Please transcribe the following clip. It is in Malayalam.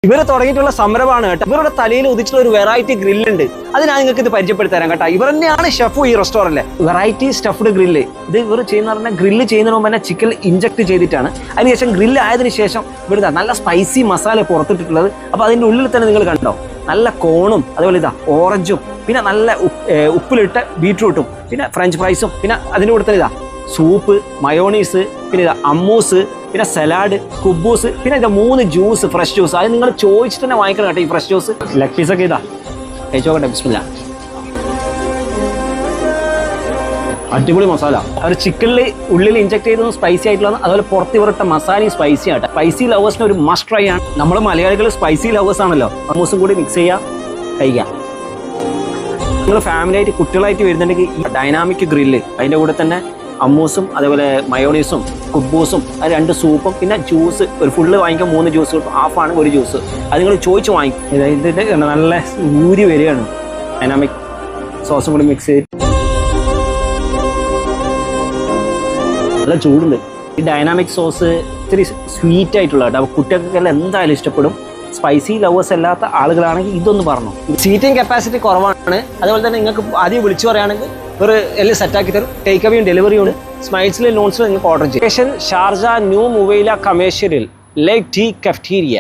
ഇവർ തുടങ്ങിയിട്ടുള്ള സംരംഭമാണ് കേട്ടോ. ഇവരുടെ തലയിൽ ഉദിച്ചിട്ടുള്ള ഒരു വെറൈറ്റി ഗ്രില്ലുണ്ട്. അത് ഞാൻ നിങ്ങൾക്ക് ഇത് പരിചയപ്പെടുത്തരാം കേട്ടോ. ഇവർ തന്നെയാണ് ഷെഫ് ഈ റെസ്റ്റോറൻറ്റിലെ. Variety stuffed grill. ഇത് ഇവർ ചെയ്യുന്ന പറഞ്ഞാൽ ഗ്രില്ല് ചെയ്യുന്നതിന് മുമ്പ് തന്നെ ചിക്കൻ ഇഞ്ചക്ട് ചെയ്തിട്ടാണ്. അതിനുശേഷം ഗ്രില്ല് ആയതിനു ശേഷം ഇവിടുത്തെ നല്ല സ്പൈസി മസാല പുറത്തിട്ടിട്ടുള്ളത്. അപ്പോൾ അതിൻ്റെ ഉള്ളിൽ തന്നെ നിങ്ങൾ കണ്ടോ, നല്ല കോണും അതുപോലെ ഇതാ ഓറഞ്ചും പിന്നെ നല്ല ഉപ്പിലിട്ട ബീട്രൂട്ടും പിന്നെ ഫ്രഞ്ച് ഫ്രൈസും പിന്നെ അതിൻ്റെ കൂടെ തന്നെ ഇതാ സൂപ്പ്, മയോണീസ്, പിന്നെ ഇതാ അമ്മൂസ്, പിന്നെ സലാഡ്, കുബൂസ്, പിന്നെ ഇതാ 3 ജ്യൂസ്, ഫ്രഷ് ജ്യൂസ്. അത് നിങ്ങൾ ചോദിച്ചിട്ട് തന്നെ വാങ്ങിക്കണം കേട്ടോ ഈ ഫ്രഷ് ജ്യൂസ്. ലെഗ് പീസൊക്കെ ഇതാ കഴിച്ചോക്കട്ടെ. ബിസ്മില്ലാ. അടിപൊളി മസാല. അവർ ചിക്കനിൽ ഉള്ളിൽ ഇഞ്ചക്ട് ചെയ്തതും സ്പൈസി ആയിട്ടുള്ളതാണ്. അതുപോലെ പുറത്ത് ഇവരിട്ട മസാലയും സ്പൈസി ആട്ടെ. സ്പൈസി ലവേഴ്സിന് ഒരു മസ്റ്റ് ട്രൈ ആണ്. നമ്മൾ മലയാളികൾ സ്പൈസി ലവേഴ്സ് ആണല്ലോ. അമ്മൂസും കൂടി മിക്സ് ചെയ്യാം, കഴിക്കാം. നിങ്ങൾ ഫാമിലി ആയിട്ട് കുട്ടികളായിട്ട് വരുന്നുണ്ടെങ്കിൽ ഈ ഡൈനാമിക് ഗ്രില്ല്, അതിൻ്റെ കൂടെ തന്നെ അമ്മൂസും അതേപോലെ മയോണീസും കുബൂസും അത് 2 സൂപ്പും പിന്നെ ജ്യൂസ്. ഒരു ഫുള്ള് വാങ്ങിക്കാൻ 3 ജ്യൂസ് കിട്ടും. ഹാഫാണ് ഒരു ജ്യൂസ്. അത് നിങ്ങൾ ചോദിച്ച് വാങ്ങിക്കും. ഇതിൻ്റെ നല്ല ഊരി വരികയാണ്. ഡൈനാമിക് സോസും കൂടി മിക്സ് ചെയ്ത് നല്ല ചൂടുണ്ട്. ഈ ഡൈനാമിക് സോസ് ഇത്തിരി സ്വീറ്റ് ആയിട്ടുള്ള കേട്ടോ. അപ്പോൾ കുട്ടികൾക്കെല്ലാം എന്തായാലും ഇഷ്ടപ്പെടും. സ്പൈസി ലവേഴ്സ് അല്ലാത്ത ആളുകളാണെങ്കിൽ ഇതൊന്ന് പറഞ്ഞു. സീറ്റിംഗ് കപ്പാസിറ്റി കുറവാണ്. അതുപോലെ തന്നെ നിങ്ങൾക്ക് ആദ്യം വിളിച്ചു പറയുകയാണെങ്കിൽ ഒരു എല്ലാം സെറ്റാക്കി തരും. ടേക്ക് അവേയും ഡെലിവറിയും ഉണ്ട്. സ്മൈൽസിലും നോൺസിലും നിങ്ങൾക്ക് ഓർഡർ ചെയ്യും. ഷാർജ ന്യൂ മുവൈല കമേഴ്ഷ്യൽ ലേക്ക് ടീ കഫ്റ്റീരിയ.